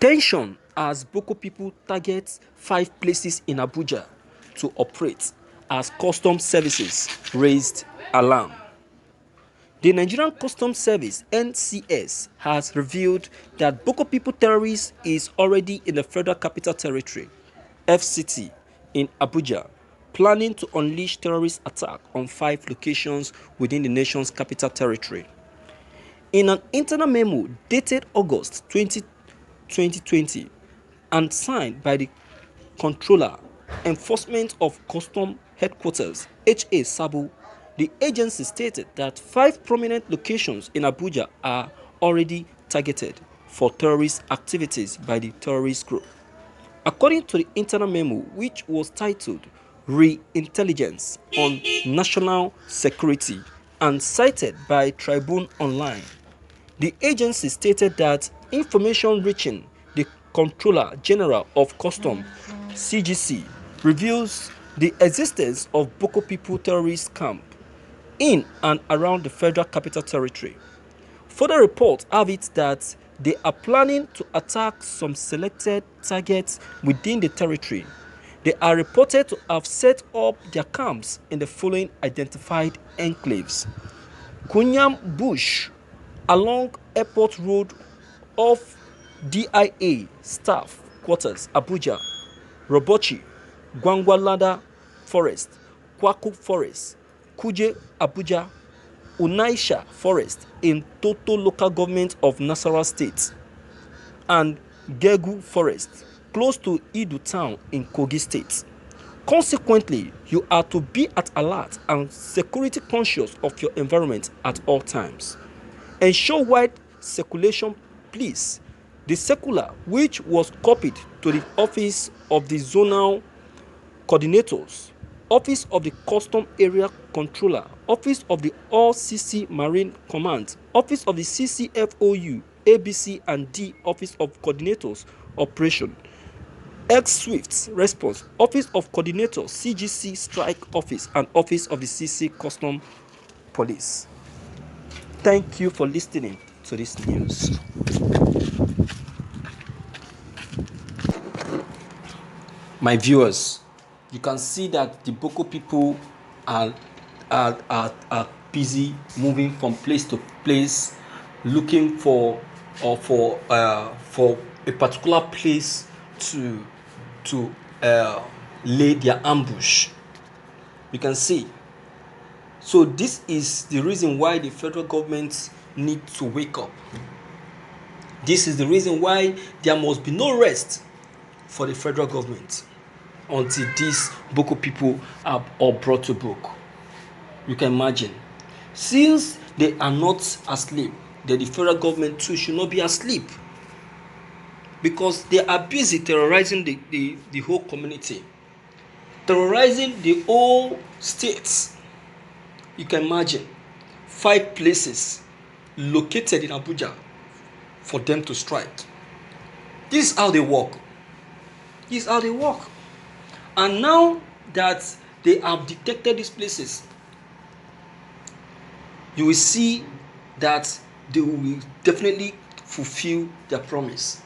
Tension as Boko people target 5 places in Abuja to operate as customs services raised alarm. The Nigerian Customs Service (NCS) has revealed that Boko People terrorists is already in the Federal Capital Territory (FCT) in Abuja, planning to unleash terrorist attack on 5 locations within the nation's capital territory. In an internal memo dated August 2020 and signed by the Controller, Enforcement of Custom Headquarters (HA Sabo), the agency stated that 5 prominent locations in Abuja are already targeted for terrorist activities by the terrorist group. According to the internal memo, which was titled Re-Intelligence on National Security and cited by Tribune Online, the agency stated that information reaching the Controller General of Customs (CGC) reveals the existence of Boko People terrorist camp in and around the Federal Capital Territory. Further reports have it that they are planning to attack some selected targets within the territory. They are reported to have set up their camps in the following identified enclaves: Kunyam Bush along Airport Road off DIA Staff Quarters, Abuja; Robochi, Gwangwalada Forest, Kwaku Forest, Kuje, Abuja; Unaisha Forest in Toto Local Government of Nasarawa State; and Gegu Forest close to Idu Town in Kogi State. Consequently, you are to be at alert and security conscious of your environment at all times. Ensure wide circulation, please. The circular, which was copied to the Office of the Zonal Coordinators, Office of the Custom Area Controller, Office of the All-CC Marine Command, Office of the CCFOU, ABC and D Office of Coordinators Operation, X-Swift Response, Office of Coordinator CGC Strike Office, and Office of the CC Custom Police. Thank you for listening to this news. My viewers, you can see that the Boko people are busy moving from place to place, looking for a particular place to lay their ambush. You can see. So this is the reason why the federal government need to wake up. This is the reason why there must be no rest for the federal government until these Boko people are all brought to book. You can imagine. Since they are not asleep, then the federal government too should not be asleep, because they are busy terrorizing the whole community, terrorizing the whole states. You can imagine 5 places located in Abuja for them to strike. This is how they work. This is how they work. And now that they have detected these places, you will see that they will definitely fulfill their promise.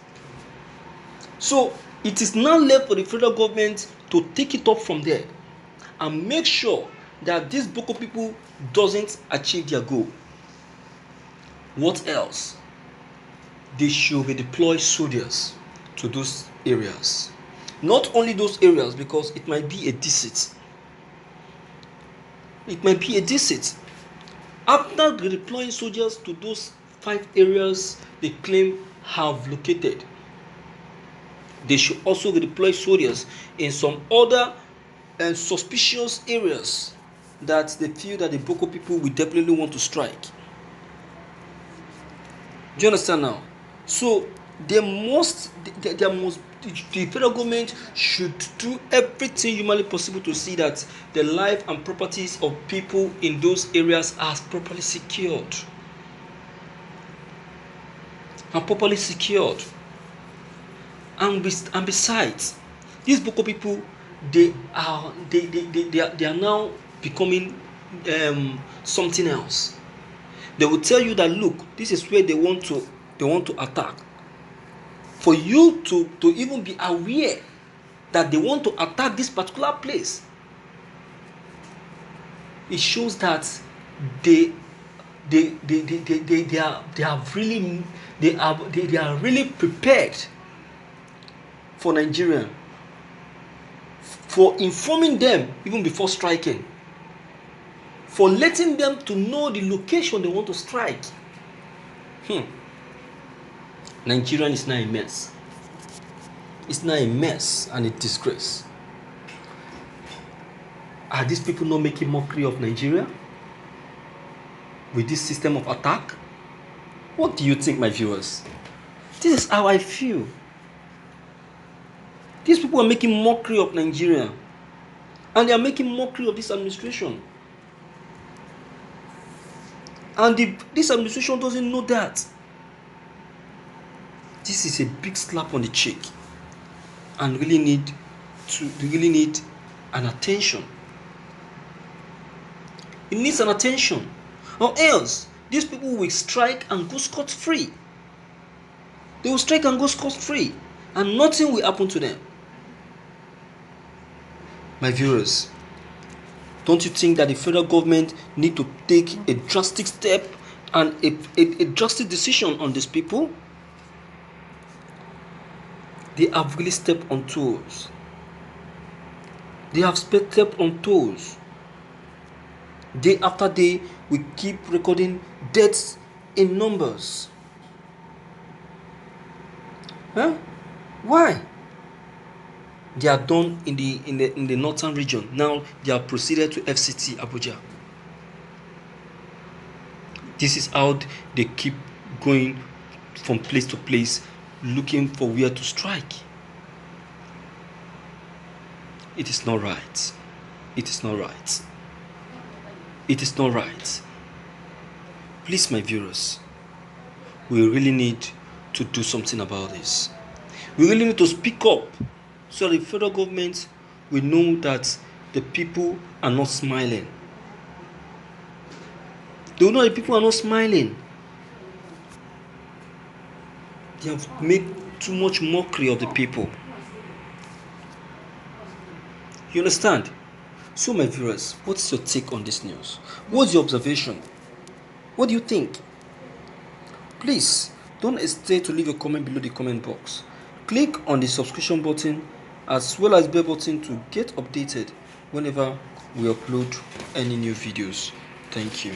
So it is now left for the federal government to take it up from there and make sure that these Boko people doesn't achieve their goal. What else? They should redeploy soldiers to those areas. Not only those areas, because it might be a deceit. It might be a deceit. After redeploying soldiers to those 5 areas they claim have located, they should also redeploy soldiers in some other suspicious areas that they feel that the Boko people will definitely want to strike. Do you understand now? So the federal government should do everything humanly possible to see that the life and properties of people in those areas are properly secured. And besides, these Boko people, they are now becoming something else. They will tell you that, look, this is where they want to attack. for you to even be aware that they want to attack this particular place. It shows that they are really prepared for Nigeria, for informing them even before striking, for letting them to know the location they want to strike. Nigeria is now a mess. It's now a mess and a disgrace. Are these people not making mockery of Nigeria with this system of attack? What do you think, my viewers? This is how I feel. These people are making mockery of Nigeria, and they are making mockery of this administration. And this administration doesn't know that. This is a big slap on the cheek, and they really need an attention. It needs an attention, or else these people will strike and go scot-free. They will strike and go scot-free, and nothing will happen to them. My viewers, don't you think that the federal government need to take a drastic step and a drastic decision on these people? They have really stepped on toes. They have stepped on toes. Day after day, we keep recording deaths in numbers. Why? They are done in the northern region. Now they have proceeded to FCT Abuja. This is how they keep going from place to place, looking for where to strike. It is not right. It is not right. It is not right. Please, my viewers, we really need to do something about this. We really need to speak up so the federal government will know that the people are not smiling. They will know the people are not smiling. They have made too much mockery of the people. You understand? So, my viewers, what's your take on this news? What's your observation? What do you think? Please don't hesitate to leave a comment below the comment box. Click on the subscription button as well as bell button to get updated whenever we upload any new videos. Thank you.